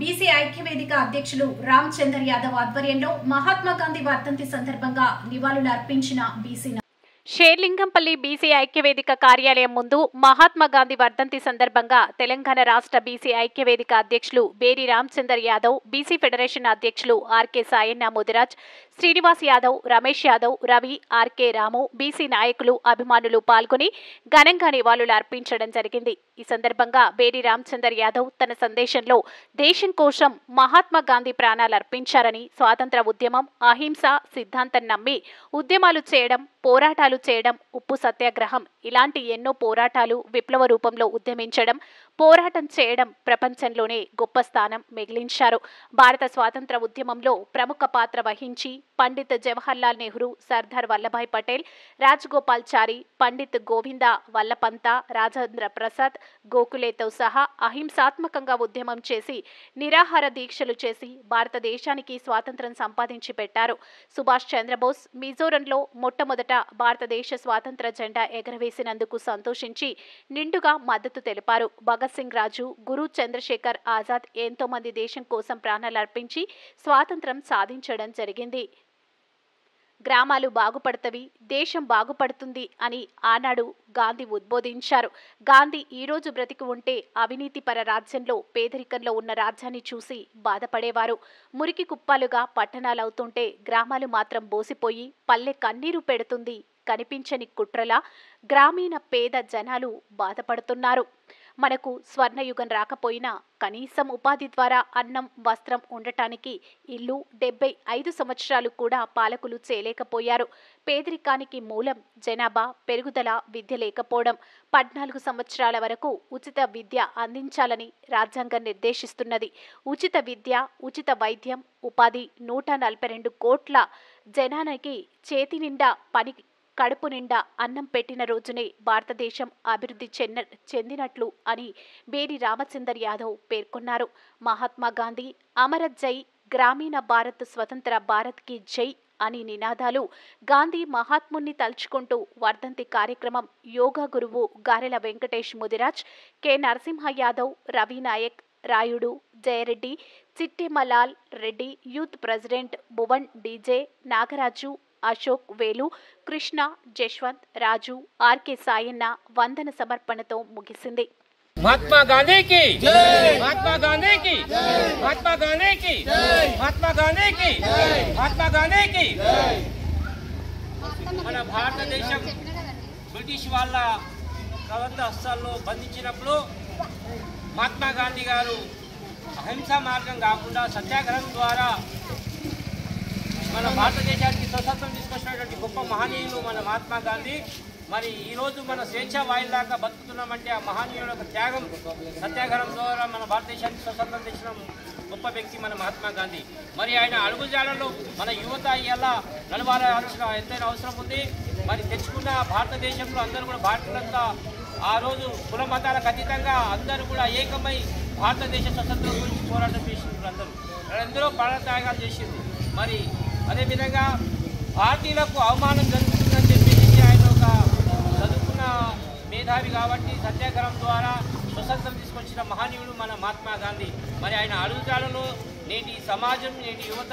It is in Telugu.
బీసీ ఐక్యవేదిక అధ్యక్షులు రామచందర్ యాదవ్ ఆధ్వర్యంలో మహాత్మా గాంధీ వర్ధంతి సందర్భంగా నివాళులు అర్పించిన బీసీ షేర్లింగంపల్లి బీసీ ఐక్యవేదిక కార్యాలయం ముందు మహాత్మా గాంధీ వర్ధంతి సందర్భంగా తెలంగాణ రాష్ట్ర బీసీ ఐక్యవేదిక అధ్యక్షులు బేరి రామచందర్ యాదవ్, బీసీ ఫెడరేషన్ అధ్యక్షులు ఆర్కే సాయన్న ముదిరాజ్, శ్రీనివాస్ యాదవ్, రమేష్ యాదవ్, రవి, ఆర్కే రాము, బీసీ నాయకులు, అభిమానులు పాల్గొని ఘనంగా నివాళులు అర్పించడం జరిగింది. ఈ సందర్భంగా బేరి రామచందర్ యాదవ్ తన సందేశంలో దేశం కోసం మహాత్మా గాంధీ ప్రాణాలు అర్పించారని, స్వాతంత్ర ఉద్యమం, అహింస సిద్ధాంతం నమ్మి ఉద్యమాలు చేయడం, పోరాటాలు చేయడం, ఉప్పు సత్యాగ్రహం ఇలాంటి ఎన్నో పోరాటాలు విప్లవ రూపంలో ఉద్యమించడం, పోరాటం చేయడం ప్రపంచంలోనే గొప్ప స్థానం మిగిలించారు. భారత స్వాతంత్ర ఉద్యమంలో ప్రముఖ పాత్ర వహించి పండిత్ జవహర్లాల్ నెహ్రూ, సర్దార్ వల్లభాయ్ పటేల్, రాజగోపాల్చారి, పండిత్ గోవింద వల్లపంత, రాజేంద్ర ప్రసాద్, గోఖలేతో సహా అహింసాత్మకంగా ఉద్యమం చేసి నిరాహార దీక్షలు చేసి భారతదేశానికి స్వాతంత్రం సంపాదించి పెట్టారు. సుభాష్ చంద్రబోస్ మిజోరంలో మొట్టమొదట భారతదేశ స్వాతంత్ర జెండా ఎగరవేసినందుకు సంతోషించి నిండుగా మద్దతు తెలిపారు. భగత్ సింగ్ రాజు, గురు చంద్రశేఖర్ ఆజాద్ ఎంతో మంది దేశం కోసం ప్రాణాలు అర్పించి స్వాతంత్రం సాధించడం జరిగింది. గ్రామాలు బాగుపడతవి, దేశం బాగుపడుతుంది అని ఆనాడు గాంధీ ఉద్బోధించారు. గాంధీ ఈరోజు బ్రతికి ఉంటే అవినీతిపర రాజ్యంలో, పేదరికంలో ఉన్న రాజ్యాన్ని చూసి బాధపడేవారు. మురికి కుప్పాలుగా పట్టణాలవుతుంటే గ్రామాలు మాత్రం బోసిపోయి పల్లె కన్నీరు పెడుతుంది. కనిపించని కుట్రలా గ్రామీణ పేద జనాలు బాధపడుతున్నారు. మనకు స్వర్ణయుగం రాకపోయినా కనీసం ఉపాధి ద్వారా అన్నం, వస్త్రం ఉండటానికి ఇల్లు 75 సంవత్సరాలు కూడా పాలకులు చేయలేకపోయారు. పేదరికానికి మూలం జనాభా పెరుగుదల, విద్య లేకపోవడం. 14 సంవత్సరాల వరకు ఉచిత విద్య అందించాలని రాజ్యాంగం నిర్దేశిస్తున్నది. ఉచిత విద్య, ఉచిత వైద్యం, ఉపాధి 142 కోట్ల జనానికి చేతి నిండా పని, కడుపు నిండా అన్నం పెట్టిన రోజునే భారతదేశం అభివృద్ధి చెందినట్లు అని బేరి రామచందర్ యాదవ్ పేర్కొన్నారు. మహాత్మా గాంధీ అమర జై, గ్రామీణ భారత్, స్వతంత్ర భారత్ కి జై అని నినాదాలు గాంధీ మహాత్ముని తలుచుకుంటూ వర్ధంతి కార్యక్రమం యోగా గురువు గారెల Venkatesh Mudiraj, K Narasimha Yadav, Ravi Nayak, Rayudu, Jayareddy, Chittemalal Reddy, youth president Bhuvan DJ, Nagaraju, Ashok, Velu, Krishna, Jashwant, Raju, RK Sayanna వందన సమర్పణతో ముగిసింది. महात्मा गांधी की जय, महात्मा गांधी की जय, महात्मा गांधी की जय, महात्मा गांधी की जय, महात्मा गांधी की जय. మన భారతదేశం బ్రిటిష్ వాళ్ళ కబంధ హస్తాల్లో బంధించినప్పుడు మహాత్మా గాంధీ గారు అహింసా మార్గం కాకుండా సత్యాగ్రహం ద్వారా మన భారతదేశానికి స్వతంత్రం తీసుకొచ్చినటువంటి గొప్ప మహనీయులు మన మహాత్మా గాంధీ. మరి ఈరోజు మన స్వేచ్ఛా వాయిదాకా బతుకుతున్నామంటే ఆ మహనీయుల యొక్క త్యాగం, సత్యాగ్రహం ద్వారా మన భారతదేశానికి స్వతంత్రం తెచ్చిన గొప్ప వ్యక్తి మన మహాత్మా గాంధీ. మరి ఆయన అడుగుజాడల్లో మన యువత ఇలా నడవాల్సిన ఎంతైనా అవసరం ఉంది. మరి తెచ్చుకున్న భారతదేశంలో అందరూ కూడా భారతీయులంతా ఆ రోజు కుల మతాలకు అతీతంగా అందరూ కూడా ఏకమై భారతదేశ స్వతంత్రం గురించి పోరాటం చేసిండ్రు. అందరూ ప్రాణత్యాగాలు చేసిండ్రు. మరి అదేవిధంగా భారతీయులకు అవమానం జరుగుతుందని చెప్పేసి ఆయన ఒక చదువుకున్న మేధావి కాబట్టి సత్యాగ్రహం ద్వారా స్వతంత్రం తీసుకొచ్చిన మహనీయుడు మన మహాత్మా గాంధీ. మరి ఆయన అడుగుజాడలో నేటి సమాజం, నేటి యువత